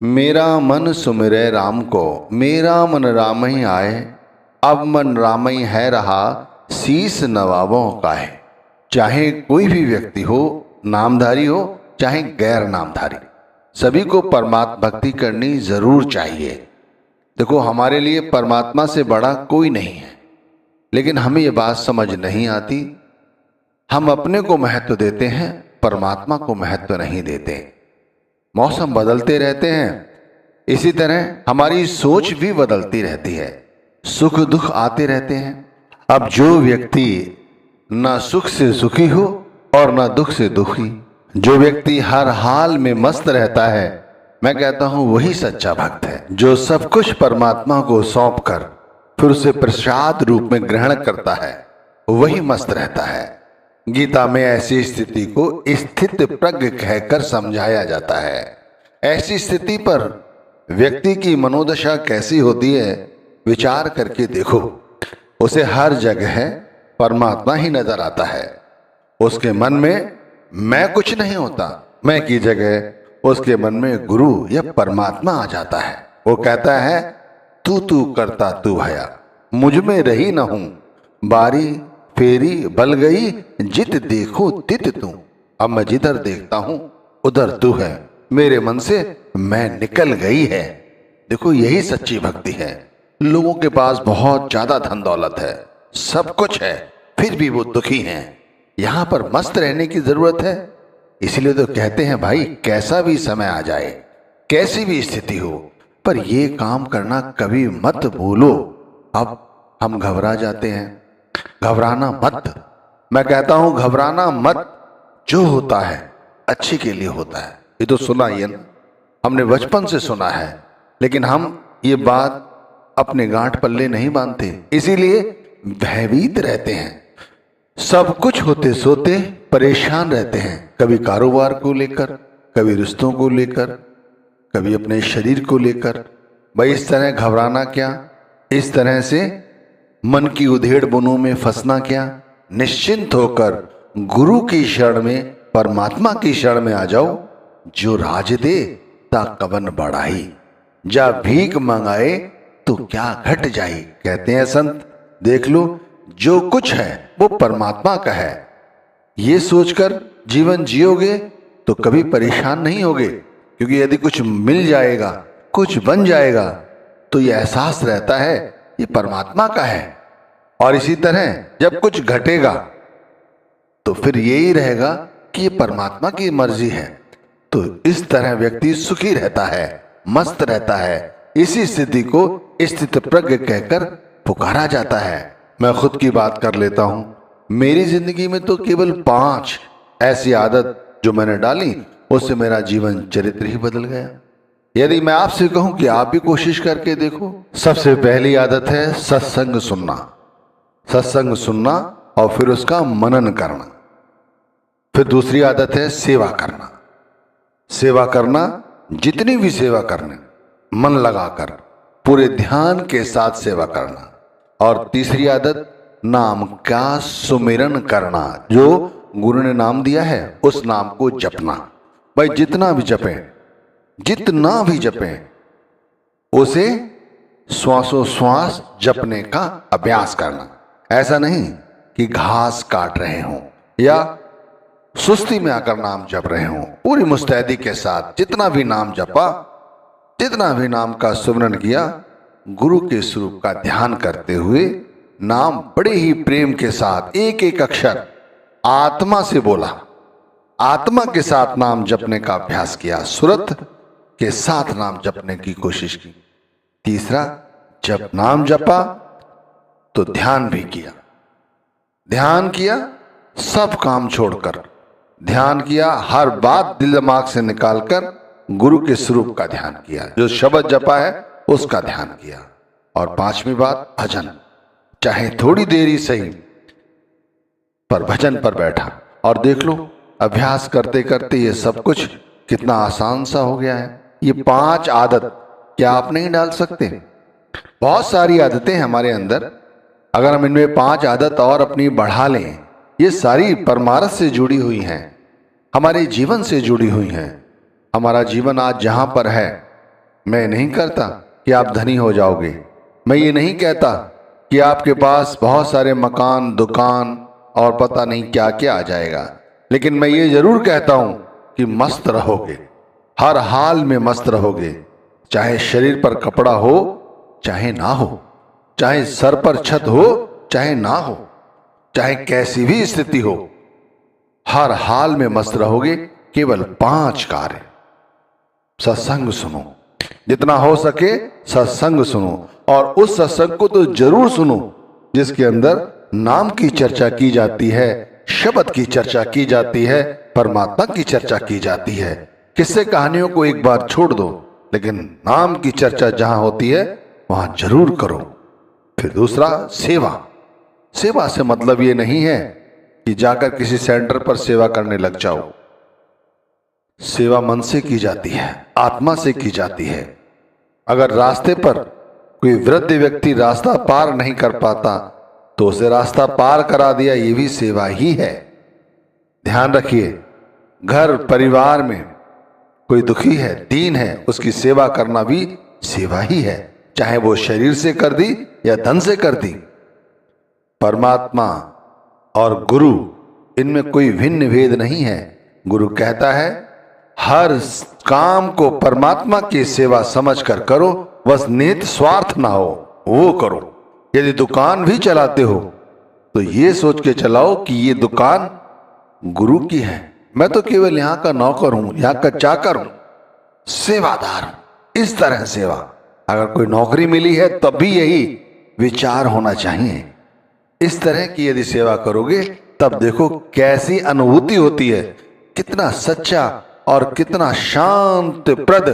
मेरा मन सुमिरै राम को, मेरा मन राम ही आए। अब मन राम ही है रहा, शीस नवाबों का है। चाहे कोई भी व्यक्ति हो, नामधारी हो चाहे गैर नामधारी, सभी को परमात्मा भक्ति करनी जरूर चाहिए। देखो, हमारे लिए परमात्मा से बड़ा कोई नहीं है, लेकिन हमें ये बात समझ नहीं आती। हम अपने को महत्व देते हैं, परमात्मा को महत्व नहीं देते। मौसम बदलते रहते हैं, इसी तरह हमारी सोच भी बदलती रहती है। सुख दुख आते रहते हैं। अब जो व्यक्ति ना सुख से सुखी हो और ना दुख से दुखी, जो व्यक्ति हर हाल में मस्त रहता है, मैं कहता हूं वही सच्चा भक्त है। जो सब कुछ परमात्मा को सौंप कर फिर उसे प्रसाद रूप में ग्रहण करता है, वही मस्त रहता है। गीता में ऐसी स्थिति को स्थित प्रज्ञ कहकर समझाया जाता है। ऐसी स्थिति पर व्यक्ति की मनोदशा कैसी होती है, विचार करके देखो। उसे हर जगह परमात्मा ही नजर आता है। उसके मन में मैं कुछ नहीं होता, मैं की जगह उसके मन में गुरु या परमात्मा आ जाता है। वो कहता है, तू तू करता तू भया, मुझ में रही न हूं, बारी फेरी बल गई, जित देखो तित तू। अब मैं जिधर देखता हूं उधर तू है, मेरे मन से मैं निकल गई है। देखो, यही सच्ची भक्ति है। लोगों के पास बहुत ज्यादा धन दौलत है, सब कुछ है, फिर भी वो दुखी हैं। यहां पर मस्त रहने की जरूरत है। इसलिए तो कहते हैं भाई, कैसा भी समय आ जाए, कैसी भी स्थिति हो, पर ये काम करना कभी मत भूलो। अब हम घबरा जाते हैं। घबराना मत, मैं कहता हूं घबराना मत। जो होता है अच्छे के लिए होता है। ये तो सुना ही है ना, हमने बचपन से सुना है, लेकिन हम ये बात अपने गांठ पल्ले नहीं बांधते, इसीलिए भयभीत रहते हैं। सब कुछ होते सोते परेशान रहते हैं, कभी कारोबार को लेकर, कभी रिश्तों को लेकर, कभी अपने शरीर को लेकर। भाई, इस तरह घबराना क्या, इस तरह से मन की उधेड़ बुनों में फंसना क्या। निश्चिंत होकर गुरु की शरण में, परमात्मा की शरण में आ जाओ। जो राज दे ता कवन बढ़ाई, जा भीख मंगाए तो क्या घट जाई। कहते हैं संत, देख लो, जो कुछ है वो परमात्मा का है। ये सोचकर जीवन जियोगे तो कभी परेशान नहीं होगे, क्योंकि यदि कुछ मिल जाएगा, कुछ बन जाएगा, तो ये एहसास रहता है ये परमात्मा का है। और इसी तरह जब कुछ घटेगा तो फिर यही रहेगा कि ये परमात्मा की मर्जी है। तो इस तरह व्यक्ति सुखी रहता है, मस्त रहता है। इसी स्थिति को स्थित प्रज्ञ कहकर पुकारा जाता है। मैं खुद की बात कर लेता हूं। मेरी जिंदगी में तो केवल 5 ऐसी आदत जो मैंने डाली, उससे मेरा जीवन चरित्र ही बदल गया। यदि मैं आपसे कहूं कि आप भी कोशिश करके देखो। सबसे पहली आदत है सत्संग सुनना। सत्संग सुनना और फिर उसका मनन करना। फिर दूसरी आदत है सेवा करना। सेवा करना, जितनी भी सेवा करने, मन लगाकर पूरे ध्यान के साथ सेवा करना। और तीसरी आदत, नाम का सुमिरन करना। जो गुरु ने नाम दिया है उस नाम को जपना। भाई, जितना भी जपें, जितना भी जपें, उसे श्वासोश्वास जपने का अभ्यास करना। ऐसा नहीं कि घास काट रहे हों या सुस्ती में आकर नाम जप रहे हों। पूरी मुस्तैदी के साथ जितना भी नाम जपा, जितना भी नाम का सुमिरन किया, गुरु के स्वरूप का ध्यान करते हुए नाम बड़े ही प्रेम के साथ एक एक अक्षर आत्मा से बोला। आत्मा के साथ नाम जपने का अभ्यास किया, सुरत के साथ नाम जपने की कोशिश की। तीसरा, जब नाम जपा तो ध्यान भी किया। ध्यान किया, सब काम छोड़कर ध्यान किया। हर बात दिल दिमाग से निकालकर गुरु के स्वरूप का ध्यान किया। जो शब्द जपा है उसका ध्यान किया। और 5वीं बात, भजन। चाहे थोड़ी देर ही सही, पर भजन पर बैठा। और देख लो, अभ्यास करते करते ये सब कुछ कितना आसान सा हो गया है। ये 5 आदत क्या आप नहीं डाल सकते? बहुत सारी आदतें हमारे अंदर, अगर हम इनमें 5 आदत और अपनी बढ़ा लें, ये सारी परमार्थ से जुड़ी हुई हैं, हमारे जीवन से जुड़ी हुई हैं। हमारा जीवन आज जहां पर है, मैं नहीं करता कि आप धनी हो जाओगे। मैं ये नहीं कहता कि आपके पास बहुत सारे मकान, दुकान और पता नहीं क्या क्या आ जाएगा, लेकिन मैं ये जरूर कहता हूं कि मस्त रहोगे, हर हाल में मस्त रहोगे। चाहे शरीर पर कपड़ा हो चाहे ना हो, चाहे सर पर छत हो चाहे ना हो, चाहे कैसी भी स्थिति हो, हर हाल में मस्त रहोगे। केवल 5 कार्य। सत्संग सुनो, जितना हो सके सत्संग सुनो, और उस सत्संग को तो जरूर सुनो जिसके अंदर नाम की चर्चा की जाती है, शब्द की चर्चा की जाती है, परमात्मा की चर्चा की जाती है। किस्से कहानियों को एक बार छोड़ दो, लेकिन नाम की चर्चा जहां होती है वहां जरूर करो। फिर दूसरा, सेवा। सेवा से मतलब ये नहीं है कि जाकर किसी सेंटर पर सेवा करने लग जाओ। सेवा मन से की जाती है, आत्मा से की जाती है। अगर रास्ते पर कोई वृद्ध व्यक्ति रास्ता पार नहीं कर पाता तो उसे रास्ता पार करा दिया, ये भी सेवा ही है। ध्यान रखिए, घर परिवार में कोई दुखी है, दीन है, उसकी सेवा करना भी सेवा ही है, चाहे वो शरीर से कर दी या धन से कर दी। परमात्मा और गुरु, इनमें कोई भिन्न भेद नहीं है। गुरु कहता है हर काम को परमात्मा की सेवा समझकर करो, बस निहित स्वार्थ ना हो वो करो। यदि दुकान भी चलाते हो तो ये सोच के चलाओ कि ये दुकान गुरु की है, मैं तो केवल यहाँ का नौकर हूं, यहाँ का चाकर हूं, सेवादार हूं। इस तरह सेवा। अगर कोई नौकरी मिली है तब भी यही विचार होना चाहिए। इस तरह की यदि सेवा करोगे तब देखो कैसी अनुभूति होती है, कितना सच्चा और कितना शांतिप्रद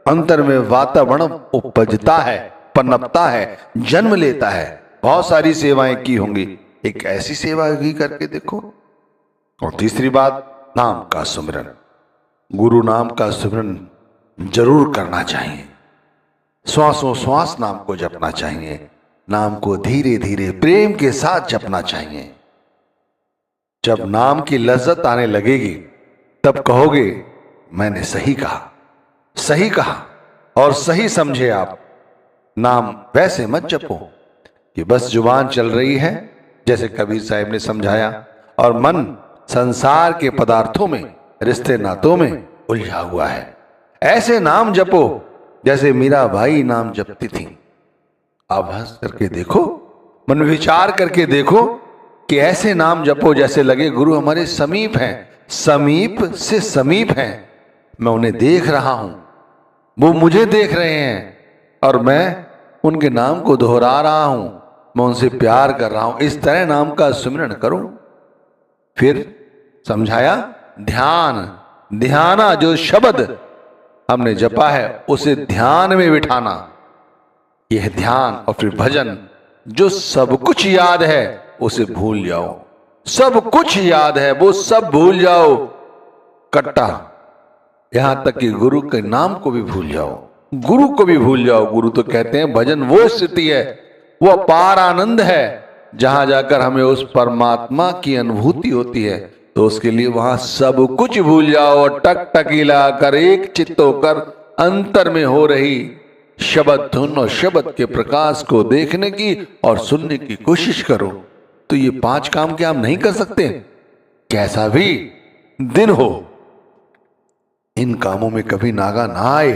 अंतर में वातावरण उपजता है, पनपता है, जन्म लेता है। बहुत सारी सेवाएं की होंगी, एक ऐसी सेवा भी करके देखो। और तीसरी बात, नाम का सुमिरन। गुरु नाम का सुमिरन जरूर करना चाहिए। श्वासों श्वास नाम को जपना चाहिए। नाम को धीरे धीरे प्रेम के साथ जपना चाहिए। जब नाम की लज्जत आने लगेगी तब कहोगे मैंने सही कहा, सही कहा और सही समझे आप। नाम वैसे मत जपो कि बस जुबान चल रही है, जैसे कबीर साहब ने समझाया, और मन संसार के पदार्थों में, रिश्ते नातों में उलझा हुआ है। ऐसे नाम जपो जैसे मीरा बाई नाम जपती थी। अब हंस करके देखो, मन विचार करके देखो कि ऐसे नाम जपो जैसे लगे गुरु हमारे समीप हैं, समीप से समीप हैं। मैं उन्हें देख रहा हूं, वो मुझे देख रहे हैं, और मैं उनके नाम को दोहरा रहा हूं, मैं उनसे प्यार कर रहा हूं। इस तरह नाम का सुमिरन करो। फिर समझाया ध्यान। ध्याना, जो शब्द हमने जपा है उसे ध्यान में बिठाना, यह ध्यान। और फिर भजन, जो सब कुछ याद है उसे भूल जाओ। सब कुछ याद है वो सब भूल जाओ, कट्टा, यहां तक कि गुरु के नाम को भी भूल जाओ, गुरु को भी भूल जाओ। गुरु तो कहते हैं भजन वो स्थिति है, वो अपार आनंद है जहां जाकर हमें उस परमात्मा की अनुभूति होती है। तो उसके लिए वहां सब कुछ भूल जाओ, टक टकीला कर एक चित्त होकर अंतर में हो रही शब्द धुन और शब्द के प्रकाश को देखने की और सुनने की कोशिश करो। तो ये 5 काम क्या हम नहीं कर सकते? कैसा भी दिन हो, इन कामों में कभी नागा ना आए,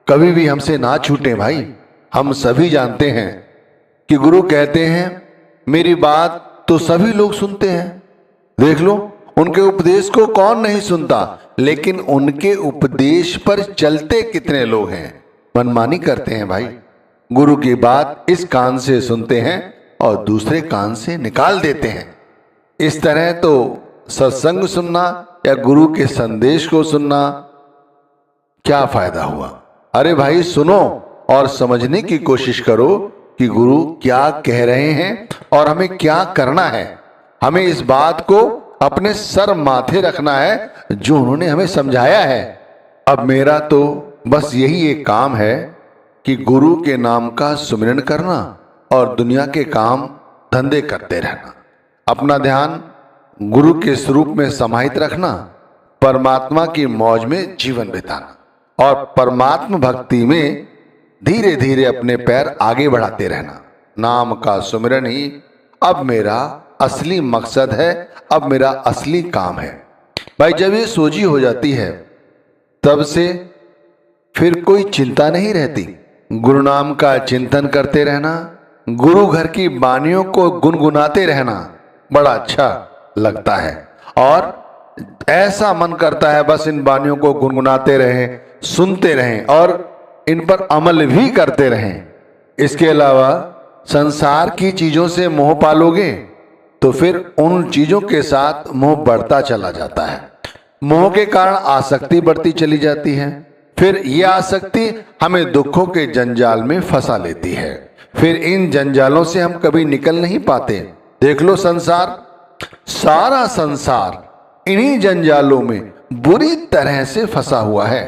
कभी भी हमसे ना छूटे। भाई हम सभी जानते हैं कि गुरु कहते हैं मेरी बात तो सभी लोग सुनते हैं। देख लो, उनके उपदेश को कौन नहीं सुनता, लेकिन उनके उपदेश पर चलते कितने लोग हैं, मनमानी करते हैं। भाई गुरु की बात इस कान से सुनते हैं और दूसरे कान से निकाल देते हैं। इस तरह तो सत्संग सुनना या गुरु के संदेश को सुनना क्या फायदा हुआ? अरे भाई सुनो और समझने की कोशिश करो कि गुरु क्या कह रहे हैं और हमें क्या करना है। हमें इस बात को अपने सर माथे रखना है जो उन्होंने हमें समझाया है। अब मेरा तो बस यही एक काम है कि गुरु के नाम का सुमिरन करना और दुनिया के काम धंधे करते रहना, अपना ध्यान गुरु के स्वरूप में समाहित रखना, परमात्मा की मौज में जीवन बिताना। और परमात्म भक्ति में धीरे धीरे अपने पैर आगे बढ़ाते रहना। नाम का सुमिरन ही अब मेरा असली मकसद है, अब मेरा असली काम है। भाई जब ये सोझी हो जाती है तब से फिर कोई चिंता नहीं रहती। गुरु नाम का चिंतन करते रहना, गुरु घर की वाणियों को गुनगुनाते रहना बड़ा अच्छा लगता है और ऐसा मन करता है बस इन वाणियों को गुनगुनाते रहें, सुनते रहें और इन पर अमल भी करते रहें। इसके अलावा संसार की चीजों से मोह पालोगे तो फिर उन चीजों के साथ मोह बढ़ता चला जाता है। मोह के कारण आसक्ति बढ़ती चली जाती है, फिर यह आसक्ति हमें दुखों के जंजाल में फंसा लेती है। फिर इन जंजालों से हम कभी निकल नहीं पाते। देख लो संसार, सारा संसार इन्हीं जंजालों में बुरी तरह से फंसा हुआ है।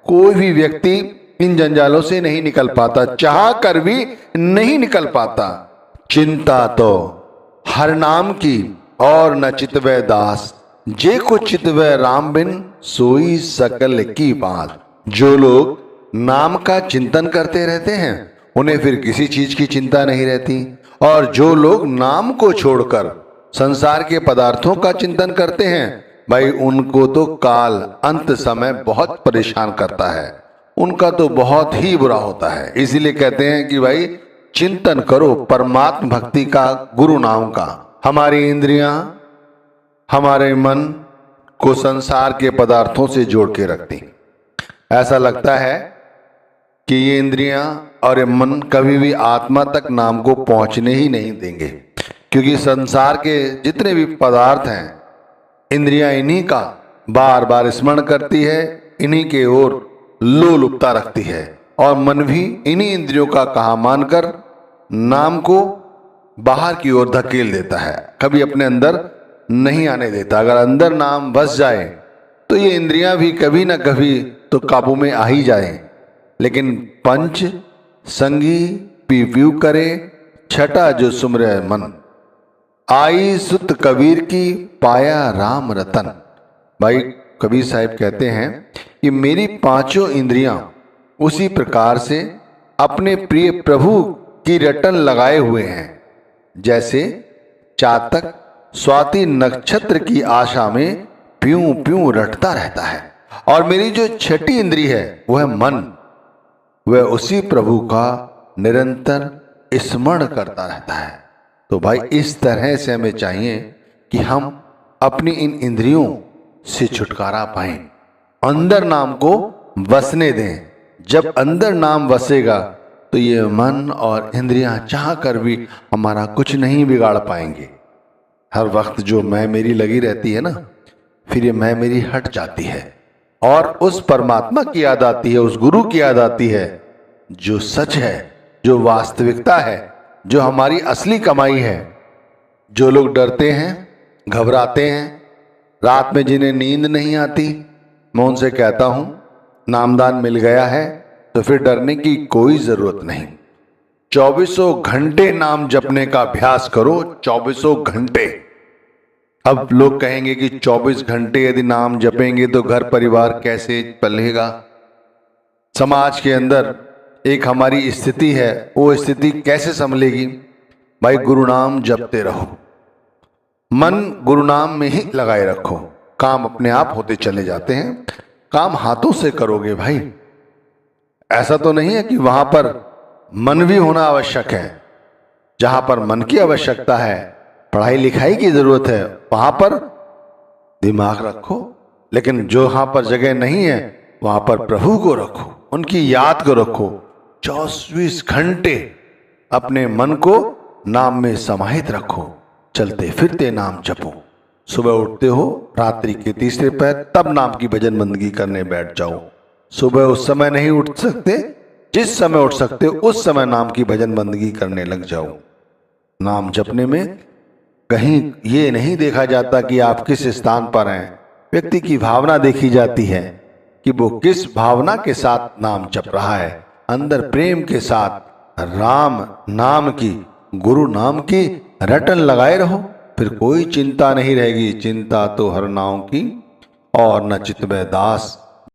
कोई भी व्यक्ति इन जंजालों से नहीं निकल पाता, चाह कर भी नहीं निकल पाता। चिंता तो हर नाम की और न चितवै दास, जे को चितवै राम बिन सोई सकल की बात। जो लोग नाम का चिंतन करते रहते हैं उन्हें फिर किसी चीज की चिंता नहीं रहती, और जो लोग नाम को छोड़कर संसार के पदार्थों का चिंतन करते हैं भाई उनको तो काल अंत समय बहुत परेशान करता है, उनका तो बहुत ही बुरा होता है। इसीलिए कहते हैं कि भाई चिंतन करो परमात्म भक्ति का, गुरु नाम का। हमारी इंद्रियां हमारे मन को संसार के पदार्थों से जोड़ के रखती। ऐसा लगता है कि ये इंद्रियां और ये मन कभी भी आत्मा तक नाम को पहुंचने ही नहीं देंगे, क्योंकि संसार के जितने भी पदार्थ हैं इंद्रियां इन्हीं का बार बार स्मरण करती है, इन्हीं के ओर लोलुपता रखती है, और मन भी इन्हीं इंद्रियों का कहा मानकर नाम को बाहर की ओर धकेल देता है, कभी अपने अंदर नहीं आने देता। अगर अंदर नाम बस जाए तो ये इंद्रियां भी कभी ना कभी तो काबू में आ ही जाए। लेकिन पंच संगी पीपीयू करे, छठा जो सुमरे मन, आई सुत कबीर की पाया राम रतन। भाई कबीर साहिब कहते हैं कि मेरी पांचों इंद्रियां उसी प्रकार से अपने प्रिय प्रभु की रटन लगाए हुए हैं जैसे चातक स्वाति नक्षत्र की आशा में प्यूं प्यूं रटता रहता है। और मेरी जो छठी इंद्री है वह मन, वह उसी प्रभु का निरंतर स्मरण करता रहता है। तो भाई इस तरह से हमें चाहिए कि हम अपनी इन इंद्रियों से छुटकारा पाएं, अंदर नाम को बसने दें। जब अंदर नाम बसेगा तो ये मन और इंद्रियां चाह कर भी हमारा कुछ नहीं बिगाड़ पाएंगे। हर वक्त जो मैं मेरी लगी रहती है ना, फिर ये मैं मेरी हट जाती है और उस परमात्मा की याद आती है, उस गुरु की याद आती है जो सच है, जो वास्तविकता है, जो हमारी असली कमाई है। जो लोग डरते हैं, घबराते हैं, रात में जिन्हें नींद नहीं आती, मैं उनसे कहता हूं नामदान मिल गया है तो फिर डरने की कोई जरूरत नहीं। 24 घंटे नाम जपने का अभ्यास करो, 24 घंटे। अब लोग कहेंगे कि 24 घंटे यदि नाम जपेंगे तो घर परिवार कैसे पलेगा, समाज के अंदर एक हमारी स्थिति है, वो स्थिति कैसे संभलेगी। भाई गुरु नाम जपते रहो, मन गुरु नाम में ही लगाए रखो, काम अपने आप होते चले जाते हैं। काम हाथों से करोगे भाई, ऐसा तो नहीं है कि वहां पर मन भी होना आवश्यक है। जहां पर मन की आवश्यकता है, पढ़ाई लिखाई की जरूरत है, वहां पर दिमाग रखो, लेकिन जो वहां पर जगह नहीं है वहां पर प्रभु को रखो, उनकी याद को रखो। 24 घंटे अपने मन को नाम में समाहित रखो, चलते फिरते नाम जपो। सुबह उठते हो, रात्रि के तीसरे पहर तब नाम की भजन बंदगी करने बैठ जाओ। सुबह उस समय नहीं उठ सकते, जिस समय उठ सकते हो उस समय नाम की भजन बंदगी करने लग जाओ। नाम जपने में कहीं ये नहीं देखा जाता कि आप किस स्थान पर हैं, व्यक्ति की भावना देखी जाती है कि वो किस भावना के साथ नाम जप रहा है। अंदर प्रेम के साथ राम नाम की, गुरु नाम की रटन लगाए रहो, फिर कोई चिंता नहीं रहेगी। चिंता तो हर नाव की और न चितवै दास,